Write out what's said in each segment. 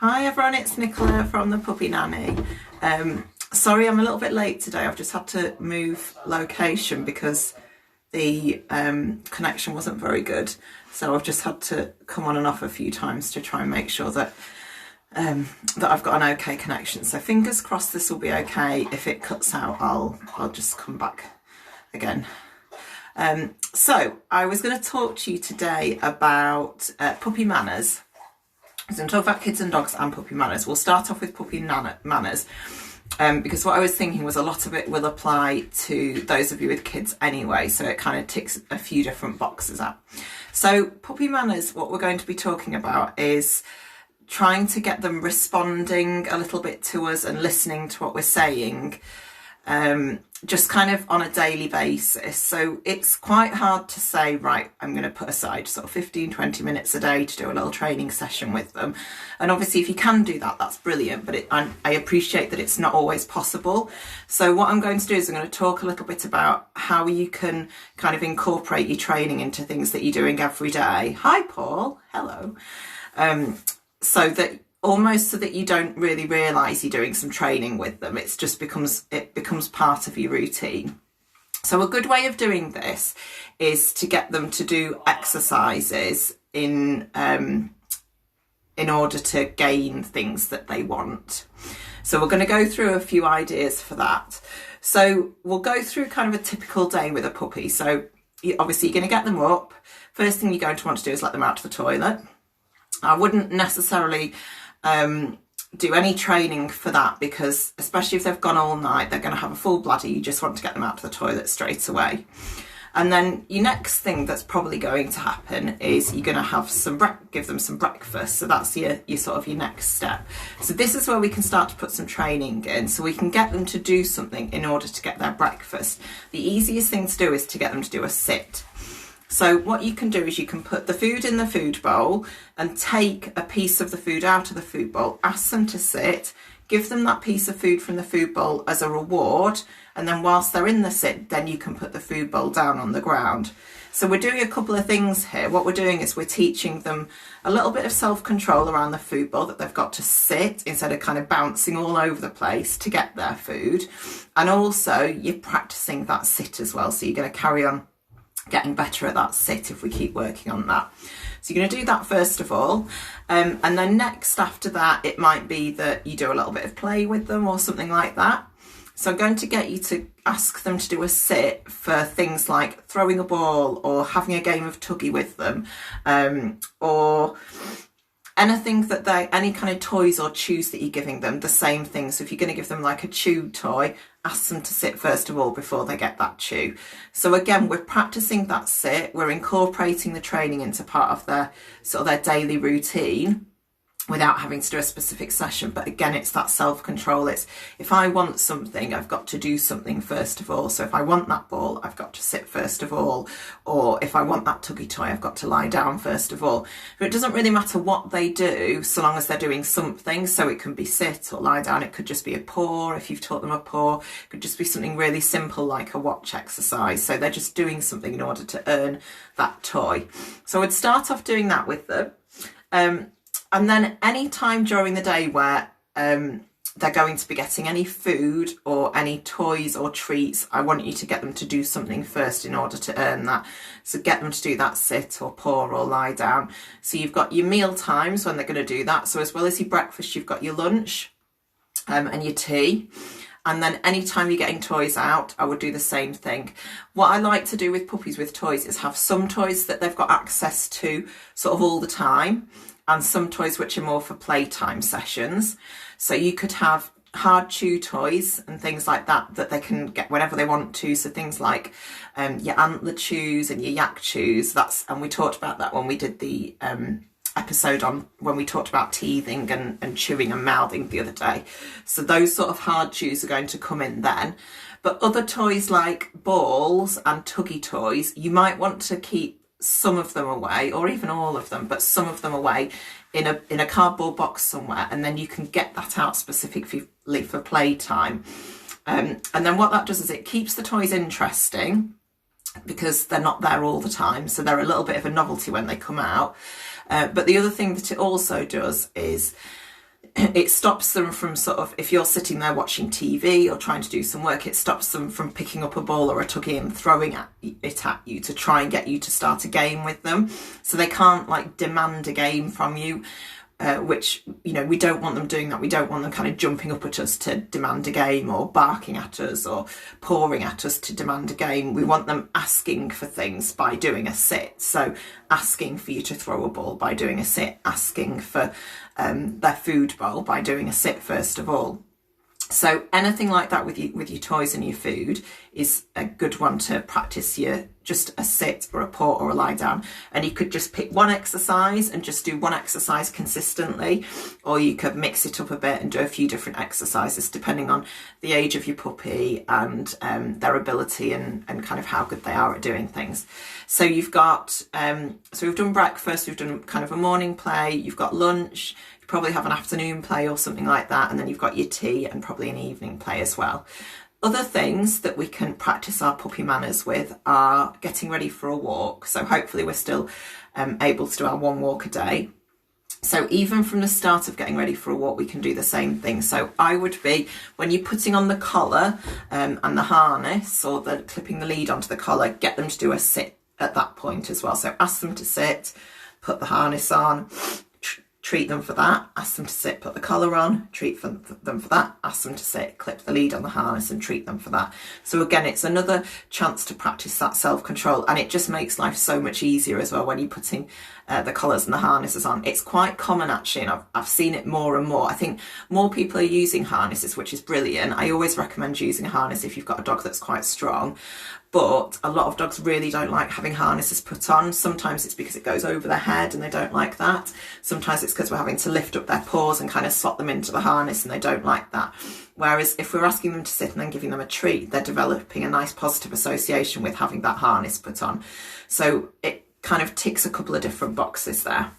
Hi everyone, it's Nicola from the Puppy Nanny. Sorry I'm a little bit late today. I've just had to move location because the connection wasn't very good. So I've just had to come on and off a few times to try and make sure that that I've got an okay connection. So fingers crossed this will be okay. If it cuts out, I'll just come back again. So I was going to talk to you today about puppy manners. So I'm talking about kids and dogs and puppy manners. We'll start off with puppy manners because what I was thinking was a lot of it will apply to those of you with kids anyway, so it kind of ticks a few different boxes out. So puppy manners, what we're going to be talking about is trying to get them responding a little bit to us and listening to what we're saying, just kind of on a daily basis. So it's quite hard to say, right, I'm going to put aside sort of 15-20 minutes a day to do a little training session with them. And obviously if you can do that, that's brilliant, but I appreciate that it's not always possible. So what I'm going to do is I'm going to talk a little bit about how you can kind of incorporate your training into things that you're doing every day. Hi Paul, hello. So that you don't really realise you're doing some training with them. It becomes part of your routine. So a good way of doing this is to get them to do exercises in order to gain things that they want. So we're going to go through a few ideas for that. So we'll go through kind of a typical day with a puppy. So obviously you're going to get them up. First thing you're going to want to do is let them out to the toilet. I wouldn't necessarily do any training for that because especially if they've gone all night, they're going to have a full bladder. You just want to get them out to the toilet straight away. And then your next thing that's probably going to happen is you're going to have give them some breakfast. So that's your sort of your next step. So this is where we can start to put some training in, so we can get them to do something in order to get their breakfast. The easiest thing to do is to get them to do a sit. So what you can do is you can put the food in the food bowl and take a piece of the food out of the food bowl, ask them to sit, give them that piece of food from the food bowl as a reward, and then whilst they're in the sit, then you can put the food bowl down on the ground. So we're doing a couple of things here. What we're doing is we're teaching them a little bit of self-control around the food bowl, that they've got to sit instead of kind of bouncing all over the place to get their food. And also you're practicing that sit as well, so you're going to carry on getting better at that sit if we keep working on that. So you're going to do that first of all, and then next after that it might be that you do a little bit of play with them or something like that. So I'm going to get you to ask them to do a sit for things like throwing a ball or having a game of tuggy with them, or anything that any kind of toys or chews that you're giving them, the same thing. So if you're going to give them like a chew toy, ask them to sit first of all before they get that chew. So again, we're practicing that sit, we're incorporating the training into part of their daily routine without having to do a specific session. But again, it's that self-control. It's if I want something, I've got to do something first of all. So if I want that ball, I've got to sit first of all. Or if I want that tuggy toy, I've got to lie down first of all. But it doesn't really matter what they do, so long as they're doing something. So it can be sit or lie down. It could just be a paw. If you've taught them a paw, it could just be something really simple like a watch exercise. So they're just doing something in order to earn that toy. So I'd start off doing that with them. And then any time during the day where they're going to be getting any food or any toys or treats, I want you to get them to do something first in order to earn that. So get them to do that sit or paw or lie down. So you've got your meal times when they're going to do that. So as well as your breakfast, you've got your lunch and your tea. And then anytime you're getting toys out, I would do the same thing. What I like to do with puppies with toys is have some toys that they've got access to sort of all the time, and some toys which are more for playtime sessions. So you could have hard chew toys and things like that that they can get whenever they want to. So things like your antler chews and your yak chews. And we talked about that when we did the episode on when we talked about teething and chewing and mouthing the other day. So those sort of hard chews are going to come in then. But other toys like balls and tuggy toys, you might want to keep some of them away, or even all of them, but some of them away in a cardboard box somewhere, and then you can get that out specifically for playtime. And then what that does is it keeps the toys interesting because they're not there all the time, so they're a little bit of a novelty when they come out. But the other thing that it also does is it stops them from sort of, if you're sitting there watching TV or trying to do some work, it stops them from picking up a ball or a tuggy and throwing it at you to try and get you to start a game with them. So they can't like demand a game from you, which, you know, we don't want them doing that. We don't want them kind of jumping up at us to demand a game, or barking at us or pawing at us to demand a game. We want them asking for things by doing a sit. So asking for you to throw a ball by doing a sit, asking for their food bowl by doing a sit first of all. So anything like that with your toys and your food is a good one to practice your just a sit or a paw or a lie down. And you could just pick one exercise and just do one exercise consistently, or you could mix it up a bit and do a few different exercises depending on the age of your puppy and their ability and kind of how good they are at doing things. So you've got, so we've done breakfast, we've done kind of a morning play, you've got lunch, you probably have an afternoon play or something like that, and then you've got your tea and probably an evening play as well. Other things that we can practice our puppy manners with are getting ready for a walk. So hopefully we're still able to do our one walk a day. So even from the start of getting ready for a walk, we can do the same thing. So I would be, when you're putting on the collar and the harness, or the clipping the lead onto the collar, get them to do a sit at that point as well. So ask them to sit, put the harness on, treat them for that, ask them to sit, put the collar on, treat them for that, ask them to sit, clip the lead on the harness and treat them for that. So again, it's another chance to practice that self-control, and it just makes life so much easier as well when you're putting the collars and the harnesses on. It's quite common actually, and I've seen it more and more. I think more people are using harnesses, which is brilliant. I always recommend using a harness if you've got a dog that's quite strong. But a lot of dogs really don't like having harnesses put on. Sometimes it's because it goes over their head and they don't like that. Sometimes it's because we're having to lift up their paws and kind of slot them into the harness and they don't like that. Whereas if we're asking them to sit and then giving them a treat, they're developing a nice positive association with having that harness put on. So it kind of ticks a couple of different boxes there.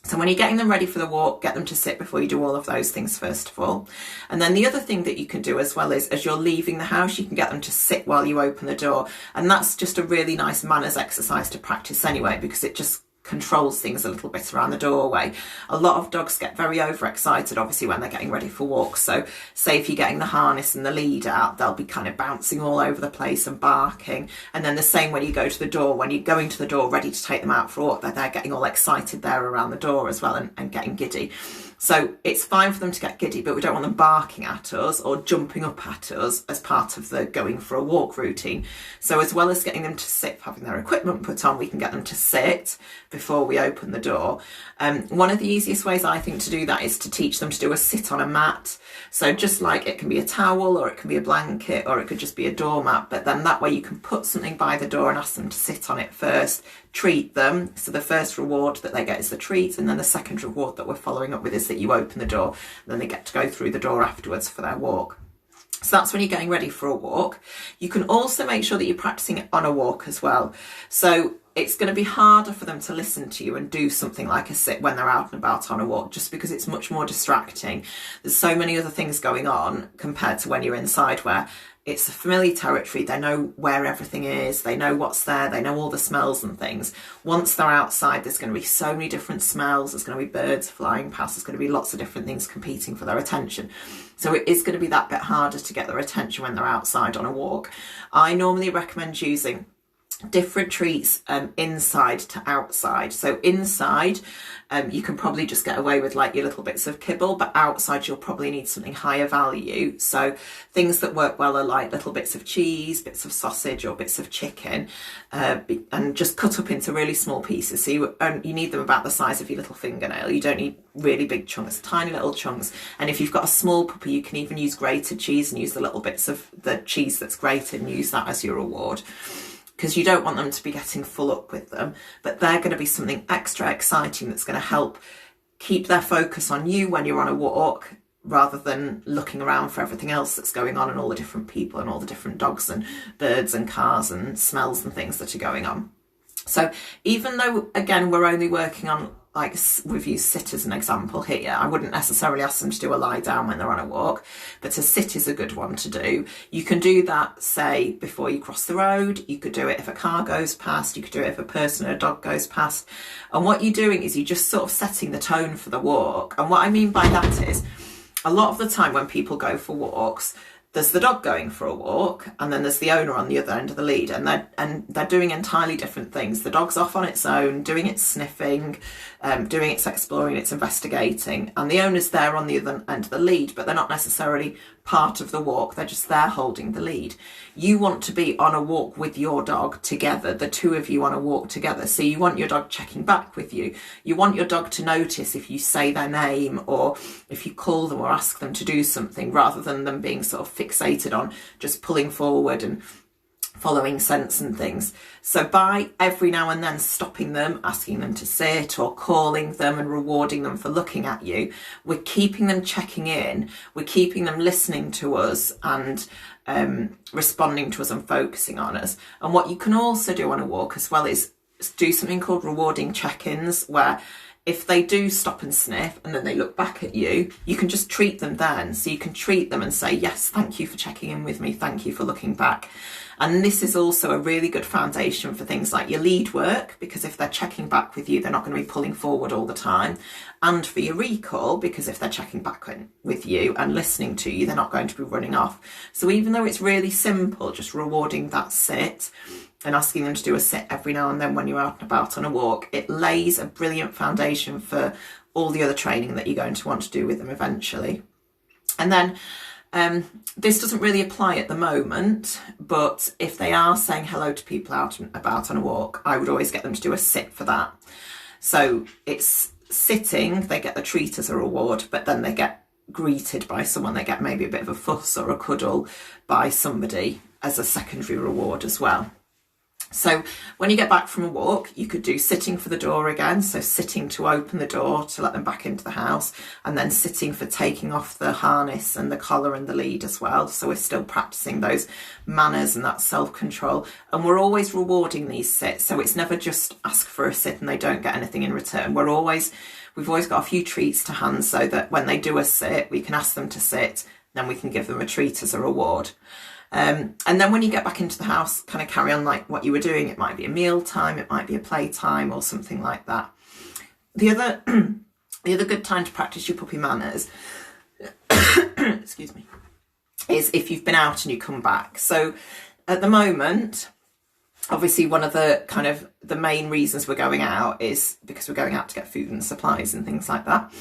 So when you're getting them ready for the walk, get them to sit before you do all of those things first of all. And then the other thing that you can do as well is, as you're leaving the house, you can get them to sit while you open the door. And that's just a really nice manners exercise to practice anyway, because it just controls things a little bit around the doorway. A lot of dogs get very overexcited obviously when they're getting ready for walks. So say if you're getting the harness and the lead out, they'll be kind of bouncing all over the place and barking. And then the same when you go to the door, when you're going to the door ready to take them out for a walk, they're getting all excited there around the door as well and getting giddy. So it's fine for them to get giddy, but we don't want them barking at us or jumping up at us as part of the going for a walk routine. So as well as getting them to sit, having their equipment put on, we can get them to sit before we open the door. One of the easiest ways I think to do that is to teach them to do a sit on a mat. So just like it can be a towel, or it can be a blanket, or it could just be a doormat, but then that way you can put something by the door and ask them to sit on it first, treat them. So the first reward that they get is the treat, and then the second reward that we're following up with is that you open the door, and then they get to go through the door afterwards for their walk. So that's when you're getting ready for a walk. You can also make sure that you're practicing it on a walk as well. So it's going to be harder for them to listen to you and do something like a sit when they're out and about on a walk, just because it's much more distracting. There's so many other things going on compared to when you're inside, where it's a familiar territory. They know where everything is. They know what's there. They know all the smells and things. Once they're outside, there's going to be so many different smells. There's going to be birds flying past. There's going to be lots of different things competing for their attention. So it is going to be that bit harder to get their attention when they're outside on a walk. I normally recommend using different treats inside to outside. So inside you can probably just get away with like your little bits of kibble, but outside you'll probably need something higher value. So things that work well are like little bits of cheese, bits of sausage, or bits of chicken, and just cut up into really small pieces. So you need them about the size of your little fingernail. You don't need really big chunks, tiny little chunks. And if you've got a small puppy, you can even use grated cheese and use the little bits of the cheese that's grated and use that as your reward, because you don't want them to be getting full up with them, but they're going to be something extra exciting that's going to help keep their focus on you when you're on a walk, rather than looking around for everything else that's going on and all the different people and all the different dogs and birds and cars and smells and things that are going on. So even though, again, we're only working on like we've used sit as an example here. I wouldn't necessarily ask them to do a lie down when they're on a walk, but a sit is a good one to do. You can do that, say, before you cross the road. You could do it if a car goes past. You could do it if a person or a dog goes past. And what you're doing is you're just sort of setting the tone for the walk. And what I mean by that is, a lot of the time when people go for walks, there's the dog going for a walk, and then there's the owner on the other end of the lead, and they're doing entirely different things. The dog's off on its own, doing its sniffing, doing its exploring, its investigating, and the owner's there on the other end of the lead, but they're not necessarily part of the walk. They're just there holding the lead. You want to be on a walk with your dog together, the two of you on a walk together. So you want your dog checking back with you. You want your dog to notice if you say their name or if you call them or ask them to do something, rather than them being sort of fixated on just pulling forward and following scents and things. So by every now and then stopping them, asking them to sit, or calling them and rewarding them for looking at you, we're keeping them checking in, we're keeping them listening to us and responding to us and focusing on us. And what you can also do on a walk as well is do something called rewarding check-ins, where if they do stop and sniff and then they look back at you, you can just treat them then. So you can treat them and say, yes, thank you for checking in with me. Thank you for looking back. And this is also a really good foundation for things like your lead work, because if they're checking back with you, they're not going to be pulling forward all the time. And for your recall, because if they're checking back with you and listening to you, they're not going to be running off. So even though it's really simple, just rewarding that sit and asking them to do a sit every now and then when you're out and about on a walk, it lays a brilliant foundation for all the other training that you're going to want to do with them eventually. And then this doesn't really apply at the moment, but if they are saying hello to people out and about on a walk, I would always get them to do a sit for that. So it's sitting, they get the treat as a reward, but then they get greeted by someone, they get maybe a bit of a fuss or a cuddle by somebody as a secondary reward as well. So when you get back from a walk, you could do sitting for the door again. So sitting to open the door to let them back into the house, and then sitting for taking off the harness and the collar and the lead as well. So we're still practicing those manners and that self-control. And we're always rewarding these sits. So it's never just ask for a sit and they don't get anything in return. We've always got a few treats to hand, so that when they do a sit, we can ask them to sit, then we can give them a treat as a reward. And then when you get back into the house, kind of carry on like what you were doing. It might be a meal time, it might be a play time or something like that. The other good time to practice your puppy manners, excuse me, is if you've been out and you come back. So at the moment, obviously one of the kind of the main reasons we're going out is because we're going out to get food and supplies and things like that.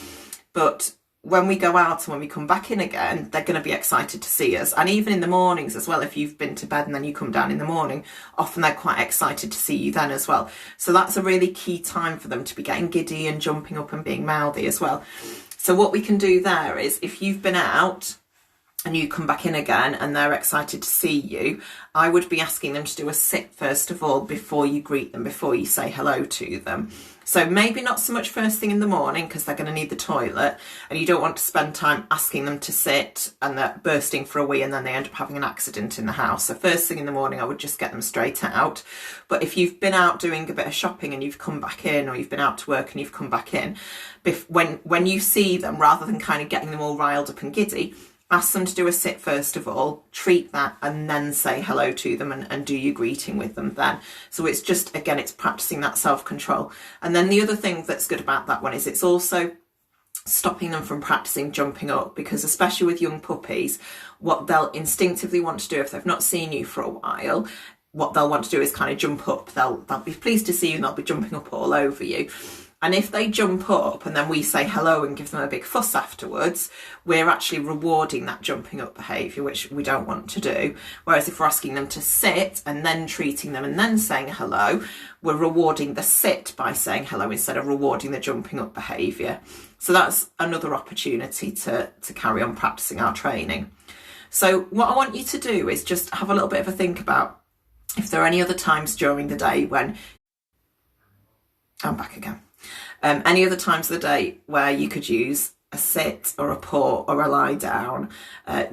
But when we go out and when we come back in again, they're going to be excited to see us. And even in the mornings as well, if you've been to bed and then you come down in the morning, often they're quite excited to see you then as well. So that's a really key time for them to be getting giddy and jumping up and being mouthy as well. So what we can do there is, if you've been out and you come back in again and they're excited to see you, I would be asking them to do a sit first of all before you greet them, before you say hello to them. So maybe not so much first thing in the morning, because they're going to need the toilet and you don't want to spend time asking them to sit and they're bursting for a wee and then they end up having an accident in the house. So first thing in the morning, I would just get them straight out. But if you've been out doing a bit of shopping and you've come back in, or you've been out to work and you've come back in, when you see them, rather than kind of getting them all riled up and giddy, ask them to do a sit first of all, treat that, and then say hello to them and do your greeting with them then. So it's just, again, it's practicing that self-control. And then the other thing that's good about that one is it's also stopping them from practicing jumping up, because especially with young puppies, what they'll instinctively want to do if they've not seen you for a while, what they'll want to do is kind of jump up. They'll be pleased to see you and they'll be jumping up all over you. And if they jump up and then we say hello and give them a big fuss afterwards, we're actually rewarding that jumping up behaviour, which we don't want to do. Whereas if we're asking them to sit and then treating them and then saying hello, we're rewarding the sit by saying hello instead of rewarding the jumping up behaviour. So that's another opportunity to carry on practising our training. So what I want you to do is just have a little bit of a think about if there are any other times during the day when... I'm back again. Any other times of the day where you could use a sit or a paw or a lie down,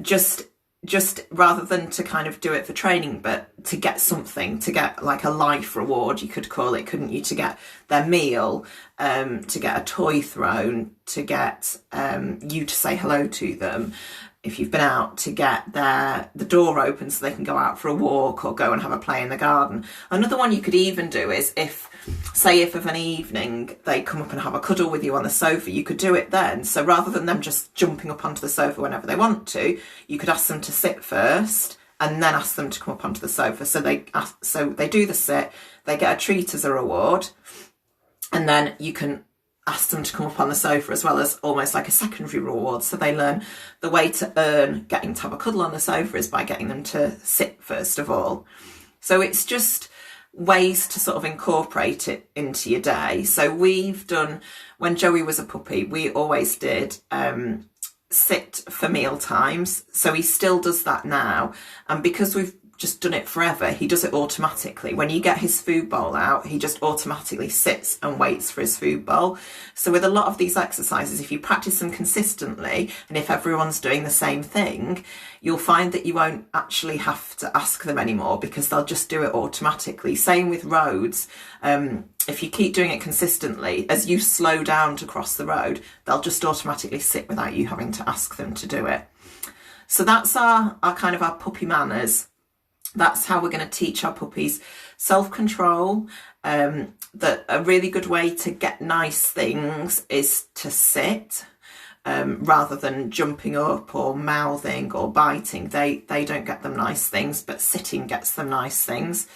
just just rather than to kind of do it for training, but to get something, to get like a life reward, you could call it, couldn't you? To get their meal, to get a toy thrown, to get you to say hello to them. If you've been out, to get the door open so they can go out for a walk or go and have a play in the garden. Another one you could even do is if of an evening they come up and have a cuddle with you on the sofa, you could do it then. So rather than them just jumping up onto the sofa whenever they want to, you could ask them to sit first and then ask them to come up onto the sofa. So they do the sit, they get a treat as a reward, and then you can ask them to come up on the sofa as well as almost like a secondary reward. So they learn the way to earn getting to have a cuddle on the sofa is by getting them to sit first of all. So it's just ways to sort of incorporate it into your day. So we've done, when Joey was a puppy, we always did sit for meal times. So he still does that now. And because we've just done it forever, he does it automatically. When you get his food bowl out, he just automatically sits and waits for his food bowl. So with a lot of these exercises, if you practice them consistently, and if everyone's doing the same thing, you'll find that you won't actually have to ask them anymore because they'll just do it automatically. Same with roads. If you keep doing it consistently, as you slow down to cross the road, they'll just automatically sit without you having to ask them to do it. So that's our kind of our puppy manners. That's how we're going to teach our puppies self-control. That a really good way to get nice things is to sit, rather than jumping up or mouthing or biting. They don't get them nice things, but sitting gets them nice things.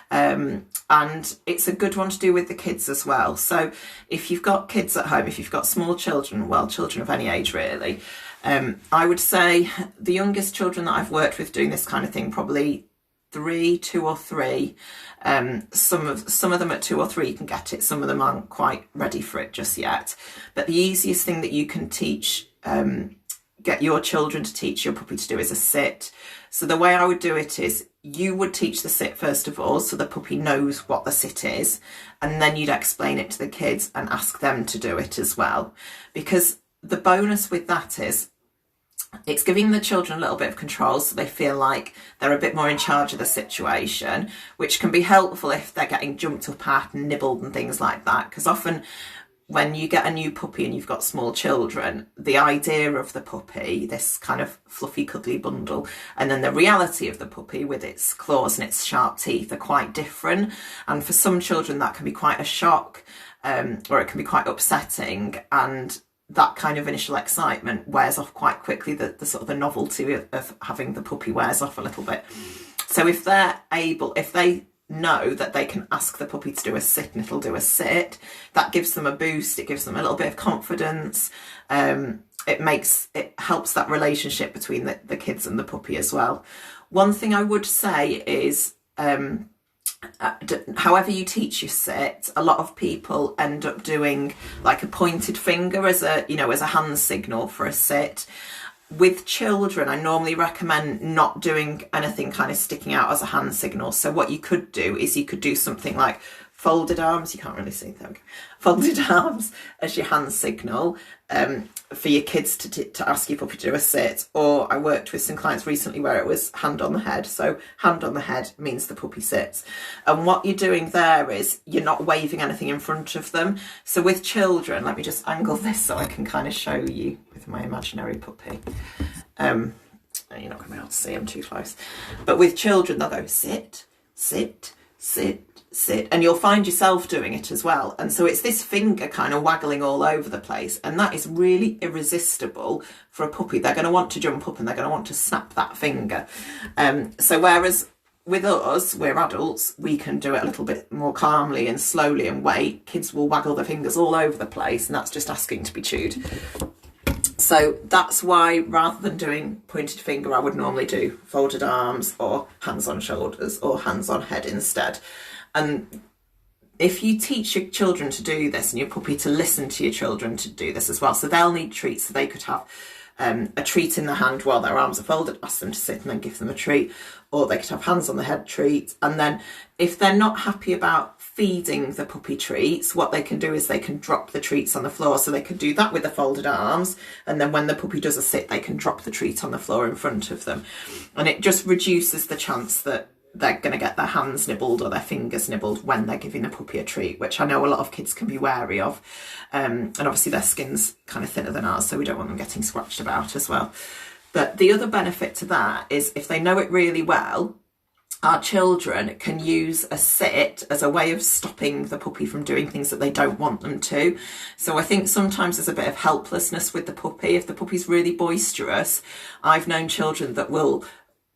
And it's a good one to do with the kids as well. So if you've got kids at home, if you've got small children, well, children of any age really, I would say the youngest children that I've worked with doing this kind of thing, probably 2 or 3. Some of them at 2 or 3 can get it. Some of them aren't quite ready for it just yet. But the easiest thing that you can teach, get your children to teach your puppy to do is a sit. So the way I would do it is you would teach the sit first of all, so the puppy knows what the sit is, and then you'd explain it to the kids and ask them to do it as well. Because the bonus with that is it's giving the children a little bit of control, so they feel like they're a bit more in charge of the situation, which can be helpful if they're getting jumped up at and nibbled and things like that. Because often when you get a new puppy and you've got small children, the idea of the puppy, this kind of fluffy cuddly bundle, and then the reality of the puppy with its claws and its sharp teeth are quite different. And for some children that can be quite a shock, or it can be quite upsetting, and that kind of initial excitement wears off quite quickly. The sort of the novelty of having the puppy wears off a little bit. So if they know that they can ask the puppy to do a sit and it'll do a sit, that gives them a boost. It gives them a little bit of confidence. It helps that relationship between the kids and the puppy as well. One thing I would say is, however you teach your sit, a lot of people end up doing like a pointed finger as a hand signal for a sit. With children, I normally recommend not doing anything kind of sticking out as a hand signal. So what you could do is you could do something like folded arms. You can't really see them. Folded arms as your hand signal, for your kids to ask your puppy to do a sit. Or I worked with some clients recently where it was hand on the head. So hand on the head means the puppy sits. And what you're doing there is you're not waving anything in front of them. So with children, let me just angle this so I can kind of show you with my imaginary puppy. You're not going to be able to see them too close. But with children, they'll go sit, sit, sit, sit, and you'll find yourself doing it as well. And so it's this finger kind of waggling all over the place, and that is really irresistible for a puppy. They're going to want to jump up and they're going to want to snap that finger. So whereas with us, we're adults, we can do it a little bit more calmly and slowly and wait. Kids will waggle their fingers all over the place, and that's just asking to be chewed. So that's why, rather than doing pointed finger, I would normally do folded arms or hands on shoulders or hands on head instead. And if you teach your children to do this and your puppy to listen to your children to do this as well, so they'll need treats. So they could have a treat in the hand while their arms are folded, ask them to sit and then give them a treat, or they could have hands on the head treat. And then if they're not happy about feeding the puppy treats, what they can do is they can drop the treats on the floor. So they can do that with the folded arms, and then when the puppy does a sit, they can drop the treat on the floor in front of them. And it just reduces the chance that they're going to get their hands nibbled or their fingers nibbled when they're giving the puppy a treat, which I know a lot of kids can be wary of. And obviously their skin's kind of thinner than ours, so we don't want them getting scratched about as well. But the other benefit to that is if they know it really well, our children can use a sit as a way of stopping the puppy from doing things that they don't want them to. So I think sometimes there's a bit of helplessness with the puppy. If the puppy's really boisterous, I've known children that will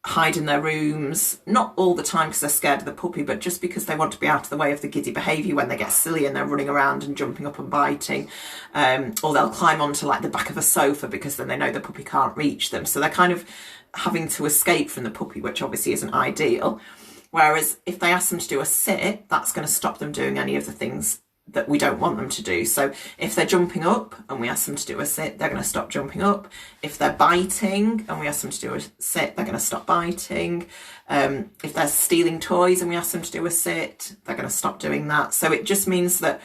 hide in their rooms, not all the time because they're scared of the puppy, but just because they want to be out of the way of the giddy behaviour when they get silly and they're running around and jumping up and biting, or they'll climb onto like the back of a sofa because then they know the puppy can't reach them. So they're kind of having to escape from the puppy, which obviously isn't ideal. Whereas if they ask them to do a sit, that's going to stop them doing any of the things that we don't want them to do. So if they're jumping up and we ask them to do a sit, they're going to stop jumping up. If they're biting and we ask them to do a sit, they're going to stop biting. If they're stealing toys and we ask them to do a sit, they're going to stop doing that. So it just means that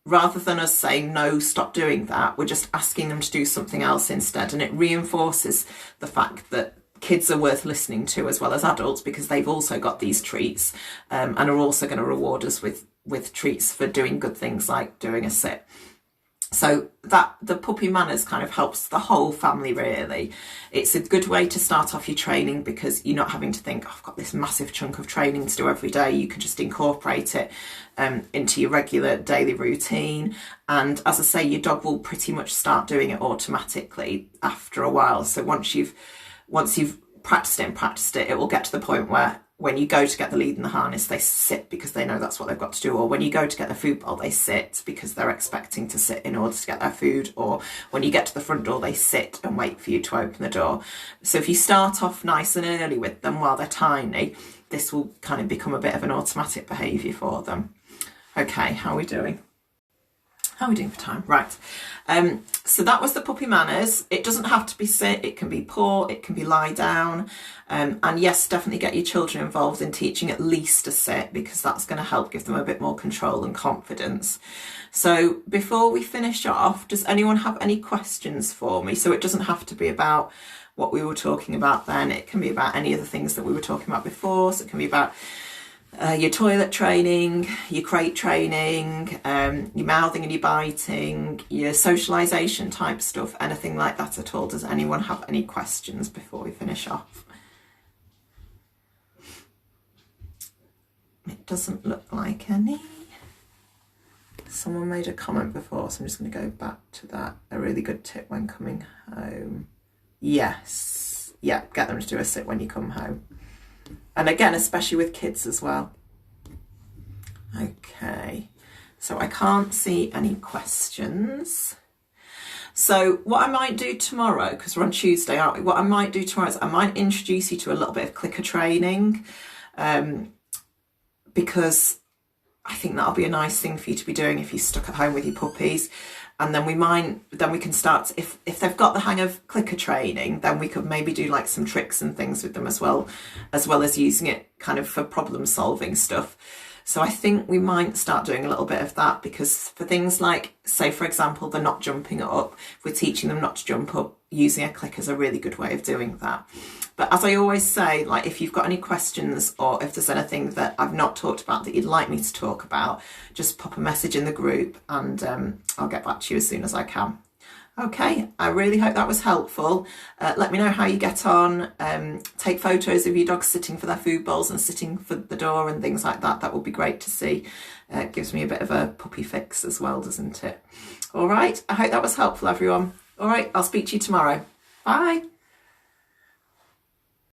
rather than us saying, no, stop doing that, we're just asking them to do something else instead. And it reinforces the fact that kids are worth listening to as well as adults, because they've also got these treats and are also going to reward us with treats for doing good things like doing a sit. So that the puppy manners kind of helps the whole family, really. It's a good way to start off your training because you're not having to think, oh, I've got this massive chunk of training to do every day. You can just incorporate it into your regular daily routine. And as I say, your dog will pretty much start doing it automatically after a while. So once you've practiced it, it will get to the point where when you go to get the lead in the harness, they sit because they know that's what they've got to do. Or when you go to get the food bowl, they sit because they're expecting to sit in order to get their food. Or when you get to the front door, they sit and wait for you to open the door. So if you start off nice and early with them while they're tiny, this will kind of become a bit of an automatic behaviour for them. Okay, how are we doing? How are we doing for time? Right. So that was the puppy manners. It doesn't have to be sit, it can be paw, it can be lie down. And yes, definitely get your children involved in teaching at least a sit, because that's going to help give them a bit more control and confidence. So before we finish off, does anyone have any questions for me? So it doesn't have to be about what we were talking about then. It can be about any of the things that we were talking about before. So it can be about your toilet training, your crate training, your mouthing and your biting, your socialisation type stuff, anything like that at all. Does anyone have any questions before we finish off? It doesn't look like any. Someone made a comment before, so I'm just going to go back to that. A really good tip when coming home. Yes. Yeah, get them to do a sit when you come home. And again, especially with kids as well. Okay, so I can't see any questions. So what I might do tomorrow, because we're on Tuesday, aren't we? What I might do tomorrow is I might introduce you to a little bit of clicker training, because I think that'll be a nice thing for you to be doing if you're stuck at home with your puppies. And then we can start, if they've got the hang of clicker training, then we could maybe do like some tricks and things with them as well as using it kind of for problem solving stuff. So I think we might start doing a little bit of that, because for things like, say for example, they're not jumping up, if we're teaching them not to jump up, using a clicker is a really good way of doing that. But as I always say, like if you've got any questions or if there's anything that I've not talked about that you'd like me to talk about, just pop a message in the group and I'll get back to you as soon as I can. Okay, I really hope that was helpful. Let me know how you get on. Take photos of your dogs sitting for their food bowls and sitting for the door and things like that. That would be great to see. It gives me a bit of a puppy fix as well, doesn't it? All right, I hope that was helpful, everyone. All right, I'll speak to you tomorrow. Bye.